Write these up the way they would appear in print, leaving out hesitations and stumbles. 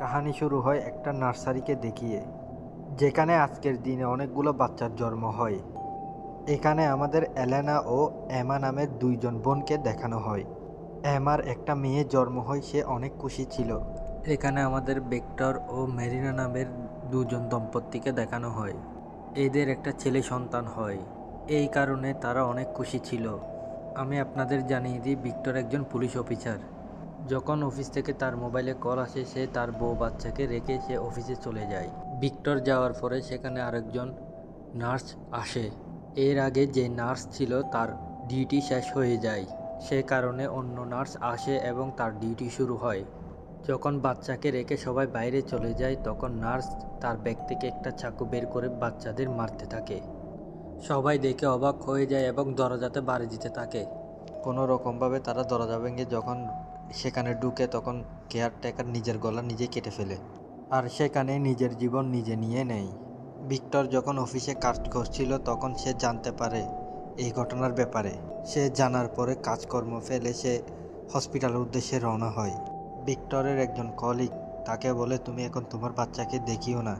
কাহিনী শুরু হয় একটা নার্সারিকে দেখিয়ে, যেখানে আজকের দিনে অনেকগুলো বাচ্চার জন্ম হয়। এখানে আমাদের এলেনা ও এমা নামের দুইজন বোনকে দেখানো হয়। এমার একটা মেয়ে জন্ম হয়, সে অনেক খুশি ছিল। এখানে আমাদের ভিক্টর ও মেরিনা নামের দুজন দম্পতিকে দেখানো হয়। এদের একটা ছেলে সন্তান হয়, এই কারণে তারা অনেক খুশি ছিল। আমি আপনাদের জানিয়ে দিই, ভিক্টর একজন পুলিশ অফিসার। যখন অফিস থেকে তার মোবাইলে কল আসে, সে তার বউ বাচ্চাকে রেখে সে অফিসে চলে যায়। ভিক্টর যাওয়ার পরে সেখানে আরেকজন নার্স আসে। এর আগে যে নার্স ছিল তার ডিউটি শেষ হয়ে যায়, সে কারণে অন্য নার্স আসে এবং তার ডিউটি শুরু হয়। যখন বাচ্চাকে রেখে সবাই বাইরে চলে যায়, তখন নার্স তার ব্যাগ থেকে একটা চাকু বের করে বাচ্চাদের মারতে থাকে। সবাই দেখে অবাক হয়ে যায় এবং দরজাতে বাড়ি দিতে থাকে। কোনো রকমভাবে তারা দরজা ভেঙে যখন সেখানে ঢুকে, তখন কেয়ারটেকার নিজের গলা নিজে কেটে ফেলে আর সেখানে নিজের জীবন নিজে নিয়ে নেয়। ভিক্টর যখন অফিসে কাজ করছিল, তখন সে জানতে পারে এই ঘটনার ব্যাপারে। সে জানার পরে কাজকর্ম ফেলে সে হসপিটালের উদ্দেশ্যে রওনা হয়। ভিক্টরের একজন কলিগ তাকে বলে, তুমি এখন তোমার বাচ্চাকে দেখিও না,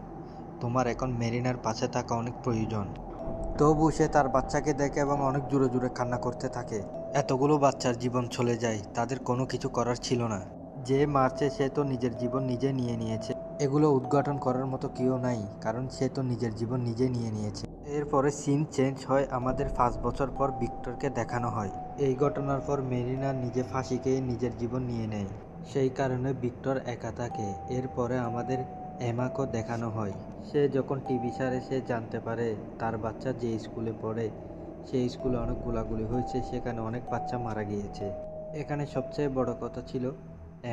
তোমার এখন মেরিনার পাশে থাকা অনেক প্রয়োজন। তবু সে তার বাচ্চাকে দেখে এবং অনেক জোরে জোরে কান্না করতে থাকে। এতগুলো বাচ্চার জীবন চলে যায়, তাদের কোনো কিছু করার ছিল না। যে মারছে সে তো নিজের জীবন নিজে নিয়ে নিয়েছে। এগুলো উদ্ঘাটন করার মতো কেউ নাই, কারণ সে তো নিজের জীবন নিজে নিয়ে নিয়েছে। এরপরে সিন চেঞ্জ হয়, আমাদের 5 বছর পর ভিক্টরকে দেখানো হয়। এই ঘটনার পর মেরিনা নিজে ফাঁসি খেয়ে নিজের জীবন নিয়ে নেয়, সেই কারণে ভিক্টর একা থাকে। এরপরে আমাদের এমাকেও দেখানো হয়। সে যখন টিভি ছাড়ে, সে জানতে পারে তার বাচ্চা যে স্কুলে পড়ে সেই স্কুলে অনেক গোলাগুলি হয়েছে, সেখানে অনেক বাচ্চা মারা গিয়েছে। এখানে সবচেয়ে বড় কথা ছিল,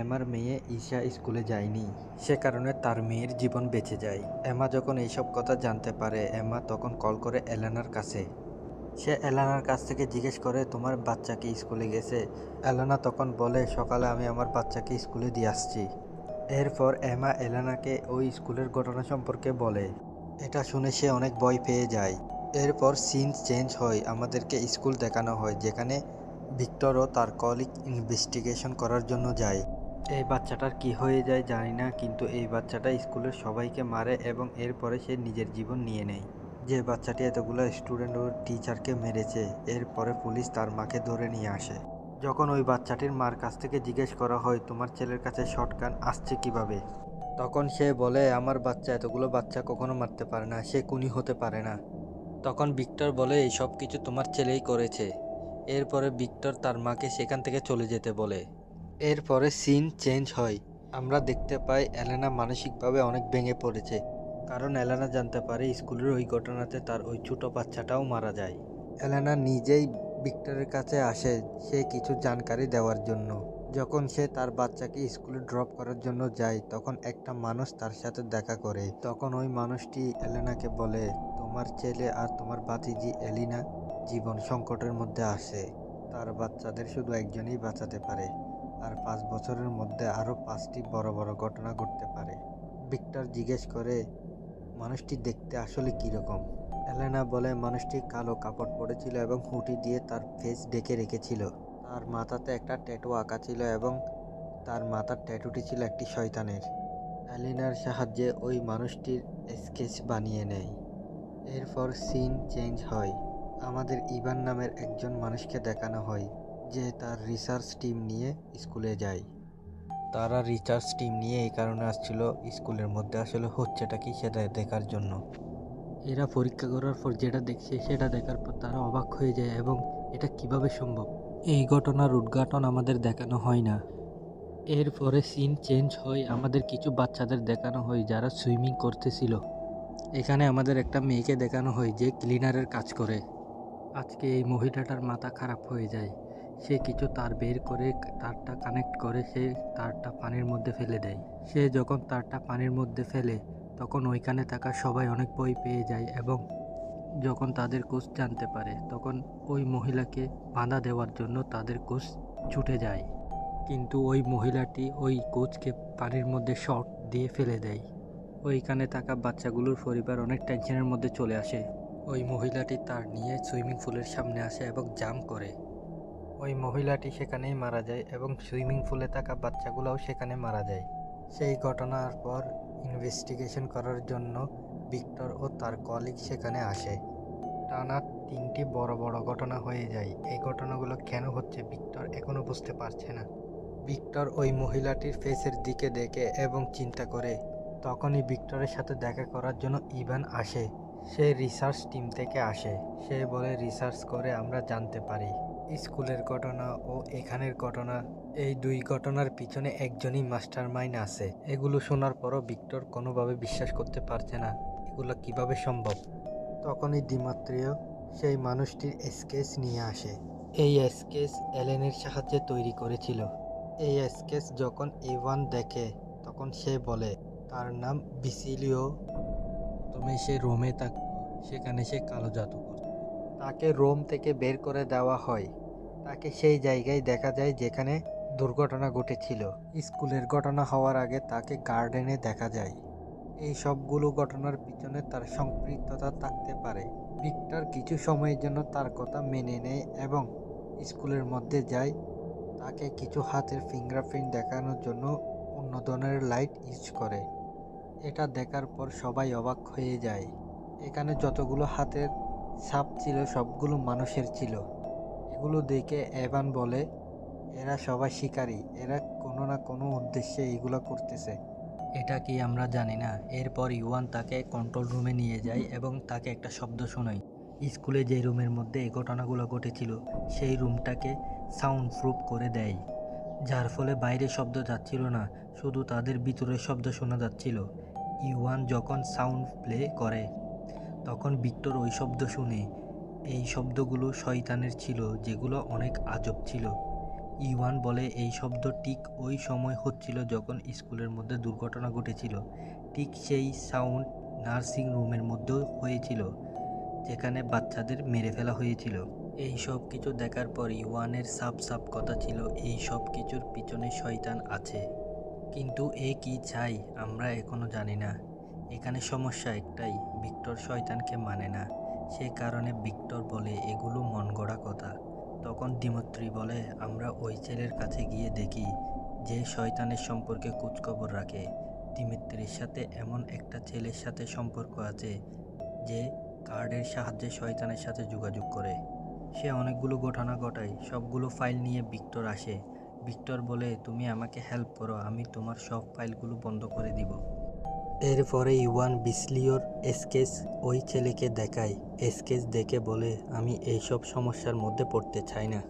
এমার মেয়ে ঈশা স্কুলে যায়নি, সে কারণে তার মেয়ের জীবন বেঁচে যায়। এমা যখন এইসব কথা জানতে পারে, এমা তখন কল করে এলেনার কাছে। সে এলেনার কাছ থেকে জিজ্ঞেস করে, তোমার বাচ্চা কি স্কুলে গেছে? এলেনা তখন বলে, সকালে আমি আমার বাচ্চাকে স্কুলে দিয়ে আসছি। এরপর এমা এলেনাকে ওই স্কুলের ঘটনা সম্পর্কে বলে। এটা শুনে সে অনেক ভয় পেয়ে যায়। এরপর সিন চেঞ্জ হয়, আমাদেরকে স্কুল দেখানো হয়, যেখানে ভিক্টর ও তার কলিগ ইনভেস্টিগেশন করার জন্য যায়। এই বাচ্চাটার কি হয়ে যায় জানি না, কিন্তু এই বাচ্চাটা স্কুলের সবাইকে মারে এবং এরপরে সে নিজের জীবন নিয়ে নেয়। যে বাচ্চাটি এতগুলো স্টুডেন্ট ও টিচারকে মেরেছে, এরপরে পুলিশ তার মাকে ধরে নিয়ে আসে। যখন ওই বাচ্চাটির মার কাছ থেকে জিজ্ঞেস করা হয়, তোমার ছেলের কাছে শটগান আসছে কিভাবে, তখন সে বলে, আমার বাচ্চা এতগুলো বাচ্চা কখনো মারতে পারে না, সে খুনি হতে পারে না। তখন ভিক্টর বলে, এই সব কিছু তোমার ছেলেই করেছে। এরপরে ভিক্টর তার মাকে সেখান থেকে চলে যেতে বলে। এরপরে সিন চেঞ্জ হয়, আমরা দেখতে পাই এলেনা মানসিকভাবে অনেক ভেঙে পড়েছে, কারণ এলেনা জানতে পারে স্কুলের ওই ঘটনাতে তার ওই ছোট বাচ্চাটাও মারা যায়। এলেনা নিজেই ভিক্টরের কাছে আসে সে কিছু জানকারি দেওয়ার জন্য। যখন সে তার বাচ্চাকে স্কুলে ড্রপ করার জন্য যায়, তখন একটা মানুষ তার সাথে দেখা করে। তখন ওই মানুষটি এলেনাকে বলে, তোমার ছেলে আর তোমার ভাতিজি এলিনা জীবন সংকটের মধ্যে আসে, তার বাচ্চাদের শুধু একজনই বাঁচাতে পারে, আর 5 বছরের মধ্যে আরও 5টি বড় বড় ঘটনা ঘটতে পারে। ভিক্টর জিজ্ঞেস করে, মানুষটি দেখতে আসলে কীরকম? এলেনা বলে, মানুষটি কালো কাপড় পরেছিল এবং হুডি দিয়ে তার ফেস ঢেকে রেখেছিল। তার মাথাতে একটা ট্যাটু আঁকা ছিল এবং তার মাথার ট্যাটুটি ছিল একটি শয়তানের। এলিনার সাহায্যে ওই মানুষটির স্কেচ বানিয়ে নেয়। এরপর সিন চেঞ্জ হয়, আমাদের ইভান নামের একজন মানুষকে দেখানো হয়, যে তার রিসার্চ টিম নিয়ে স্কুলে যায়। তারা রিসার্চ টিম নিয়ে এই কারণে আসছিল, স্কুলের মধ্যে আসলে হচ্ছেটা কি সেটা দেখার জন্য। এরা পরীক্ষা করার পর যেটা দেখছে সেটা দেখার পর তারা অবাক হয়ে যায় এবং এটা কিভাবে সম্ভব, এই ঘটনার উদ্ঘাটন আমাদের দেখানো হয় না। এরপরে সিন চেঞ্জ হয়, আমাদের কিছু বাচ্চাদের দেখানো হয় যারা সুইমিং করতেছিল। এখানে আমাদের একটা মেয়েকে দেখানো হয় যে ক্লিনারের কাজ করে। আজকে এই মহিলাটার মাথা খারাপ হয়ে যায়, সে কিছু তার বের করে তারটা কানেক্ট করে সে তারটা পানির মধ্যে ফেলে দেয়। সে যখন তারটা পানির মধ্যে ফেলে, তখন ওইখানে থাকা সবাই অনেক ভয় পেয়ে যায় এবং যখন তাদের কোচ জানতে পারে, তখন ওই মহিলাকে বাধা দেওয়ার জন্য তাদের কোচ ছুটে যায়, কিন্তু ওই মহিলাটি ওই কোচকে পানির মধ্যে শট দিয়ে ফেলে দেয়। ওইখানে থাকা বাচ্চাগুলোর পরিবার অনেক টেনশনের মধ্যে চলে আসে। ওই মহিলাটি তার নিয়ে সুইমিং পুলের সামনে আসে এবং জাম্প করে। ওই মহিলাটি সেখানেই মারা যায় এবং সুইমিং পুলে থাকা বাচ্চাগুলোও সেখানে মারা যায়। সেই ঘটনার পর ইনভেস্টিগেশন করার জন্য ভিক্টর ও তার কলিগ সেখানে আসে। টানা 3টি বড় বড় ঘটনা হয়ে যায়। এই ঘটনাগুলো কেন হচ্ছে ভিক্টর এখনো বুঝতে পারছে না। ভিক্টর ওই মহিলাটির ফেসের দিকে দেখে এবং চিন্তা করে। তখনই ভিক্টরের সাথে দেখা করার জন্য ইভান আসে। সে রিসার্চ টিম থেকে আসে। সে বলে রিসার্চ করে আমরা জানতে পারি স্কুলের ঘটনা ও এখানের ঘটনা, এই দুই ঘটনার পিছনে একজনই মাস্টার মাইন্ড আছে। এগুলো শোনার পরও ভিক্টর কোনোভাবে বিশ্বাস করতে পারছে না এগুলো কিভাবে সম্ভব। তখনই দিমাত্রিও সেই মানুষটির স্কেচ নিয়ে আসে। এই স্কেচ এলেনের সাহায্যে তৈরি করেছিল। এই স্কেচ যখন ইভান দেখে তখন সে বলে তার নাম বিসিলিও। তুমি সে রোমে থাকতো, সেখানে সে কালো জাদু করত। তাকে রোম থেকে বের করে দেওয়া হয়। তাকে সেই জায়গায় দেখা যায় যেখানে দুর্ঘটনা ঘটেছিল। স্কুলের ঘটনা হওয়ার আগে তাকে গার্ডেনে দেখা যায়। এই সবগুলো ঘটনার পিছনে তার সম্পৃক্ততা থাকতে পারে। ভিক্টর কিছু সময়ের জন্য তার কথা মেনে নেয় এবং স্কুলের মধ্যে যায়। তাকে কিছু হাতের ফিঙ্গারপ্রিন্ট দেখানোর জন্য অন্য ধরনের লাইট ইউজ করে। এটা দেখার পর সবাই অবাক হয়ে যায়। এখানে যতগুলো হাতের ছাপ ছিল সবগুলো মানুষের ছিল। এগুলো দেখে এভান বলে এরা সবাই শিকারী, এরা কোনো না কোনো উদ্দেশ্যে এগুলো করতেছে। এটা কি আমরা জানি না। এরপর ইওয়ান তাকে কন্ট্রোল রুমে নিয়ে যায় এবং তাকে একটা শব্দ শোনায়। স্কুলে যে রুমের মধ্যে এই ঘটনাগুলো ঘটেছিল সেই রুমটাকে সাউন্ড প্রুফ করে দেয়, যার ফলে বাইরে শব্দ যাচ্ছিল না, শুধু তাদের ভিতরের শব্দ শোনা যাচ্ছিল। ইওয়ান যখন সাউন্ড প্লে করে তখন ভিক্টর ওই শব্দ শুনে। এই শব্দগুলো শয়তানের ছিল, যেগুলো অনেক আজব ছিল। ইওয়ান বলে এই শব্দ ঠিক ওই সময় হচ্ছিল যখন স্কুলের মধ্যে দুর্ঘটনা ঘটেছিল। ঠিক সেই সাউন্ড নার্সিং রুমের মধ্যেও হয়েছিল, যেখানে বাচ্চাদের মেরে ফেলা হয়েছিল। এই সব কিছু দেখার পর ইওয়ানের সাফ সাফ কথা ছিল এই সব কিছুর পিছনে শয়তান আছে। কিন্তু এ কি চাই আমরা এখনো জানি না। এখানে সমস্যা একটাই, ভিক্টর শয়তানকে মানে না। সে কারণে ভিক্টর বলে এগুলো মন গড়া কথা। তখন দিমিত্রি বলে আমরা ওই ছেলের কাছে গিয়ে দেখি যে শয়তানের সম্পর্কে খোঁজখবর রাখে। দিমিত্রির সাথে এমন একটা ছেলের সাথে সম্পর্ক আছে যে কার্ডের সাহায্যে শয়তানের সাথে যোগাযোগ করে। সে অনেকগুলো ঘটনা ঘটায়। সবগুলো ফাইল নিয়ে ভিক্টর আসে। ভিক্টর বলে তুমি আমাকে হেল্প করো, আমি তোমার সব ফাইলগুলো বন্ধ করে দিব। এরপরে ইওয়ান বিসলিওর স্কেচ ওই ছেলেকে দেখায়। স্কেচ দেখে বলে আমি এইসব সমস্যার মধ্যে পড়তে চাই না।